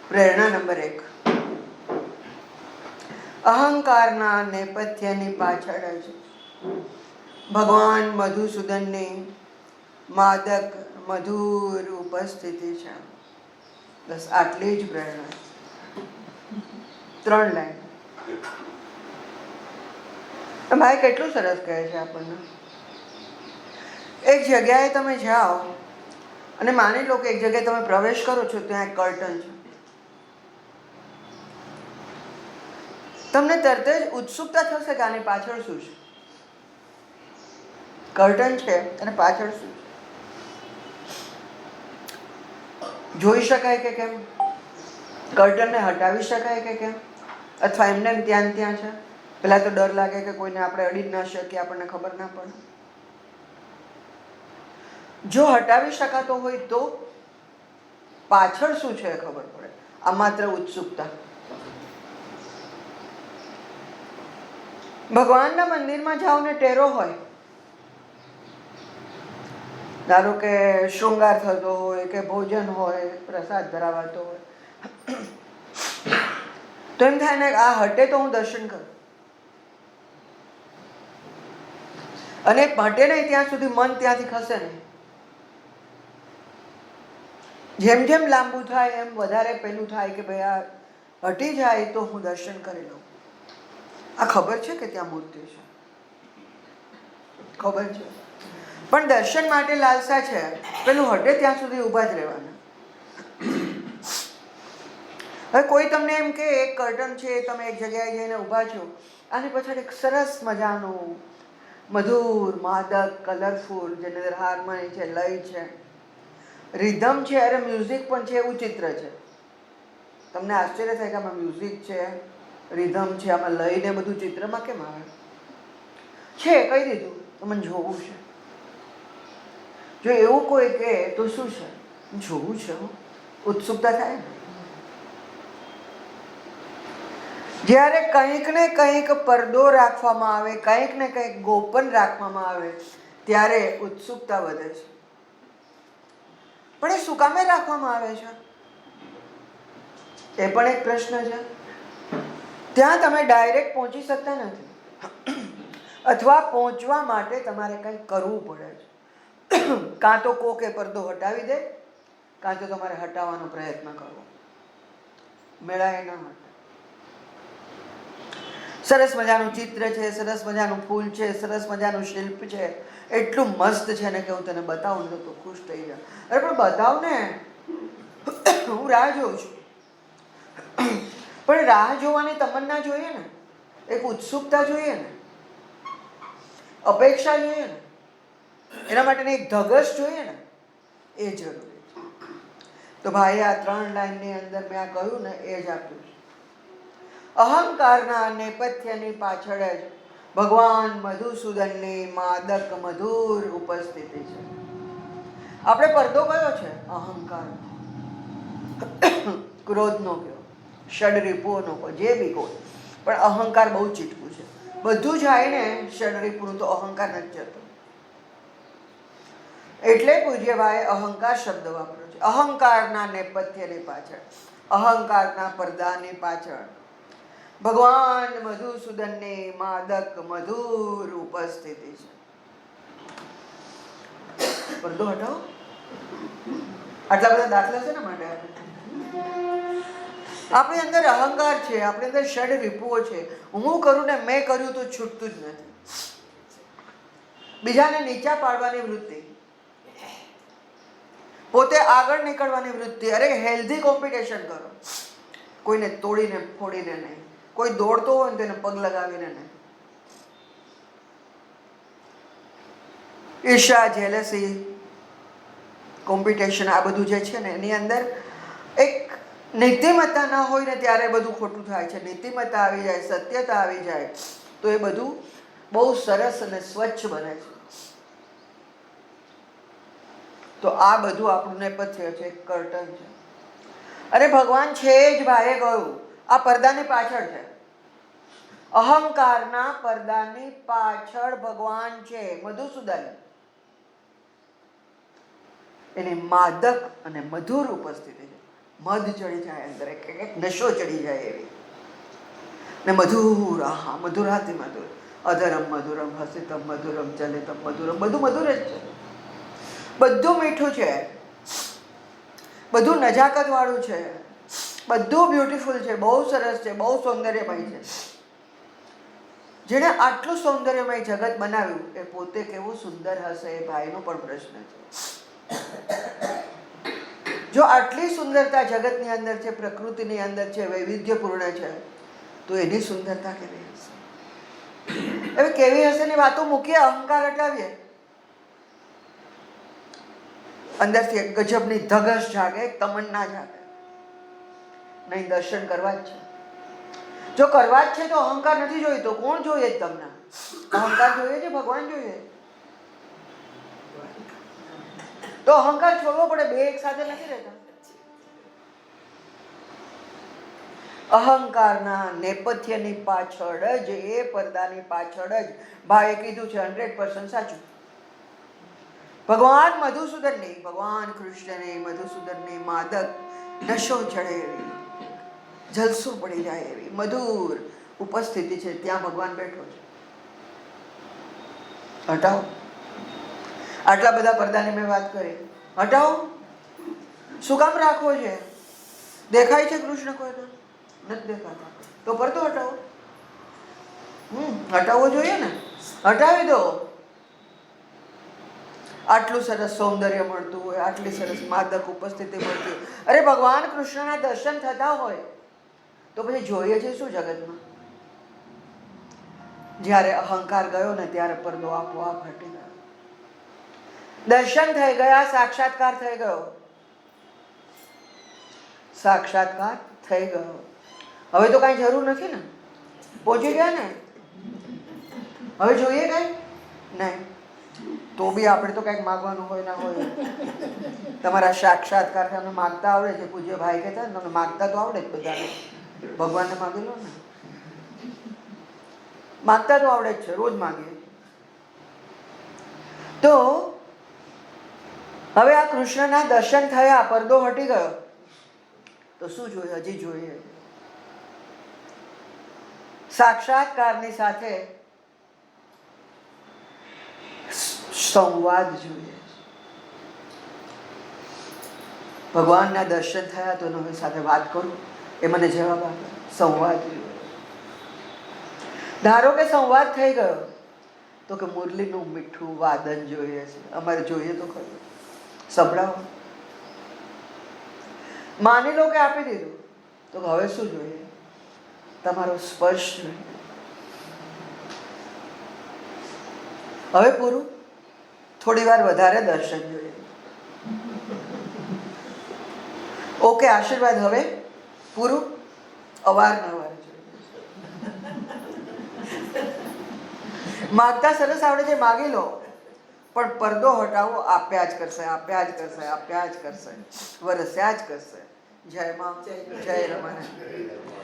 પ્રેરણા નંબર 1. અહંકારના નેપથ્યની પાછળ જ ભગવાન મધુસૂદનની માદક મધુર ઉપસ્થિતિ છે. બસ આટલી જ પ્રેરણા. 3 લાઈન. ભાઈ કેટલું સરસ કહે છે આપણને. એક જગ્યાએ તમે જાઓ અને માની લો કે એક જગ્યાએ તમે પ્રવેશ કરો છો, ત્યાં એક કર્ટન છે. તમને તરત જ ઉત્સુકતા થશે કે આની પાછળ શું છે. કર્ટન છે અને પાછળ શું છે જોઈ શકાય કે કેમ? કર્ટનને હટાવી શકાય કે કેમ? અથવા એમને ત્યાં ત્યાં છે? પેલા તો ડર લાગે કે કોઈને આપણે અડી જ ના શકીએ, આપણને ખબર ના પડે. જો હટાવી શકાતો હોય તો પાછળ શું છે ખબર પડે. આ માત્ર ઉત્સુકતા. ભગવાનના મંદિરમાં જાઓ ને ટેરો હોય, ધારો કે શૃંગાર થતો હોય કે ભોજન હોય, પ્રસાદ ધરાવાતો હોય, તો એમ થાય ને આ હટે તો હું દર્શન કરું. અને હટે નહીં ત્યાં સુધી મન ત્યાંથી ખસે નહીં. જેમ જેમ લાંબુ થાય એમ વધારે પેલું થાય કે ભાઈ આ હટી જાય તો હું દર્શન કરી લઉં. આ ખબર છે કે ત્યાં મૂર્તિ છે, ખબર છે, પણ દર્શન માટે લાલસા છે. પેલું હટે ત્યાં સુધી ઊભા જ રહેવાના. હવે કોઈ તમને એમ કે એક કર્ટન છે, તમે એક જગ્યાએ જઈને ઊભા છો, આની પાછળ એક સરસ મજાનું મધુર માદક કલરફુલ, જેની અંદર હાર્મોની છે, લય છે, રિધમ છે, અરે મ્યુઝિક પણ છે, એવું ચિત્ર છે. તમને આશ્ચર્ય થાય કે આમાં મ્યુઝિક છે, રિધમ છે, આમાં લઈને બધું ચિત્રમાં કેમ આવે છે? કહી દીધું તો મને જોવું છે. જો એવું કોઈ કહે તો શું છે? જોવું છે. ઉત્સુકતા થાય ને. જ્યારે કંઈક ને કંઈક પડદો રાખવામાં આવે, કંઈક ને કંઈક ગોપન રાખવામાં આવે, ત્યારે ઉત્સુકતા વધે છે. પણ એ શું કામે રાખવામાં આવે છે એ પણ એક પ્રશ્ન છે. ત્યાં તમે ડાયરેક્ટ પહોંચી શકતા નથી, અથવા પહોંચવા માટે તમારે કંઈક કરવું પડે છે. કાં તો કોક એ પડદો હટાવી દે, કાં તો તમારે હટાવવાનો પ્રયત્ન કરવો. મેળાએ ના માટે સરસ મજાનું ચિત્ર છે, સરસ મજાનું ફૂલ છે, સરસ મજાનું શિલ્પ છે, એટલું મસ્ત છે ને કે હું તને બતાવું ને તો ખુશ થઈ જાય. અરે પણ બતાવ ને, હું રાહ જોઉં છું. પણ રાહ જોવાની તમન્ના જોઈએ ને, એક ઉત્સુકતા જોઈએ ને, અપેક્ષા જોઈએ ને, એના માટેની એક ધગશ જોઈએ ને, એ જરૂરી છે. તો ભાઈ આ 3 લાઈનની અંદર મેં આ કહ્યું ને એ જ આપ્યું છે. અહંકારના નેપથ્યની પાછળ જ ભગવાન મધુસૂદનની માદક મધુર ઉપસ્થિતિ છે. આપણે પડદો કયો છે? અહંકાર. ક્રોધનો કયો, ષડરીપુઓનો કહો, જે બી કહો, પણ અહંકાર બહુ ચીટકું છે. બધું જાય ને ષડરીપુનું તો અહંકાર નથી જતો. એટલે પૂજ્યભાઈ અહંકાર શબ્દ વાપર્યો છે. અહંકારના નેપથ્યની પાછળ, અહંકારના પડદાની પાછળ ભગવાન મધુસૂદનની માદક મધુર ઉપસ્થિતિ છે. પડદો હટાવો. આટલા બધા દાખલા છે ને માટે આપણી અંદર અહંકાર છે, આપણી અંદર ષડ રીપુઓ છે. હું કરું ને મેં કર્યું તો છૂટતું જ નથી. બીજાને નીચા પાડવાની વૃત્તિ, પોતે આગળ નીકળવાની વૃત્તિ. અરે હેલ્ધી કોમ્પિટિશન કરો, કોઈને તોડીને ફોડીને નહીં, કોઈ દોડતો હોય ને તેને પગ લગાવીને નહીં. ઈર્ષા, જેલસી, કોમ્પિટિશન, આ બધું જે છે ને એની અંદર એક નીતિમત્તા ના હોય ને ત્યારે બધું ખોટું થાય છે. નીતિમત્તા આવી જાય, સત્યતા આવી જાય તો એ બધું બહુ સરસ અને સ્વચ્છ બને છે. તો આ બધું આપણું નેપથ્ય છે, કર્ટન છે. અરે ભગવાન છે જ, ભાઈએ કહ્યું આ પડદાની પાછળ છે. અહંકારના પડદાની પાછળ ભગવાન છે, મધુસૂદન. એની માદક અને મધુર ઉપસ્થિતિ છે. મધ ચડી જાય અંદર, એક નશો ચડી જાય એવી. ને મધુર, આહા, મધુરાથી મધુર. અધરમ મધુરમ હસિતમ મધુરમ ચલિતમ મધુરમ, બધું મધુર જ છે. બધું મીઠું છે, બધું નજાકત વાળું છે, બધું બ્યુટીફુલ છે, બહુ સરસ છે, બહુ સૌંદર્યમય છે. જેણે આટલું સૌંદર્યમય જગત બનાવ્યું એ પોતે કેવું સુંદર હશે એ ભાઈનો પણ પ્રશ્ન છે. જો આટલી સુંદરતા જગતની અંદર છે, પ્રકૃતિની અંદર છે, વૈવિધ્યપૂર્ણ છે, તો એની સુંદરતા કેવી હશે? હવે કેવી હશે ની વાતો મૂકીએ, અહંકાર હટાવીએ, અંદરથી એક ગજબની ધગશ જાગે, એક તમન્ના જાગે. નહીં, દર્શન કરવા જ છે. જો કરવા જ છે તો અહંકાર નથી જોઈતો. કોણ જોઈએ જ તમને? અહંકાર જોઈએ છે, ભગવાન જોઈએ. તો અહંકાર છોડવો પડે, બે એક સાથે નથી રહેતા. અહંકારના નેપથ્યની પાછળ જ, એ પડદાની પાછળ જ ભાઈએ કીધું છે 100% સાચું. ભગવાન મધુસૂદનની, ભગવાન કૃષ્ણની, મધુસૂદનની માદક નશો ચડે એવી, જલસો પડી જાય એવી મધુર ઉપસ્થિતિ છે. ત્યાં ભગવાન બેઠો છે. હટાવો. આટલા બધા પડદાની મેં વાત કરી, હટાવો. શું કામ રાખવો છે? દેખાય છે કૃષ્ણ કોઈ તો નથી દેખાતા, તો પડદો હટાવો. હટાવવો જોઈએ ને, હટાવી દો. આટલું સરસ સૌંદર્ય મળતું હોય, આટલી સરસ માદક ઉપસ્થિતિ મળતી હોય, અરે ભગવાન કૃષ્ણના દર્શન થતા હોય તો પછી જોઈએ છે શું જગતમાં? જ્યારે અહંકાર ગયો ને ત્યારે પડદો આપોઆપ હટી ગયો. દર્શન થઈ ગયા, સાક્ષાત્કાર થઈ ગયો. સાક્ષાત્કાર થઈ ગયો. હવે તો કાંઈ જરૂર નથી ને, પહોંચી ગયા ને. હવે જોઈએ કઈ નહીં. તો બી આપણે તો કંઈક માગવાનું હોય ના હોય. તમારા સાક્ષાત્કાર તમને માગતા આવડે છે? પૂજ્ય ભાઈ કહેતા ને, તમને માગતા તો આવડે જ બધાને. ભગવાનને માગી લો ને, માગતા તો આવડે જ છે, રોજ માગીએ. તો હવે આ કૃષ્ણના દર્શન થયા, પડદો હટી ગયો, તો શું જોઈએ? હજી જોઈએ સાક્ષાત્કારની સાથે સંવાદ જોઈએ. ભગવાનના દર્શન થયા તો હવે સાથે વાત કરું, એ મને જવાબ આપે. સંવાદ જોઈએ. ધારો કે સંવાદ થઈ ગયો તો કે મુરલીનું મીઠું વાદન જોઈએ છે. અમારે જોઈએ તો ખરું, સંભળાવો. માની લો કે આપી દીધું, તો હવે શું જોઈએ? તમારો સ્પર્શ જોઈએ. હવે પૂરું. થોડી વાર વધારે દર્શન જોઈએ. ઓકે, આશીર્વાદ. હવે પૂરું. અવારનવાર જોઈએ. માગતા સરસ આવડે છે, માગી લો, પણ પડદો હટાવો, આપ્યા જ કરશે, આપ્યા જ કરશે, આપ્યા જ કરશે, વરસ્યા જ કરશે. જય માં, જય રમણ.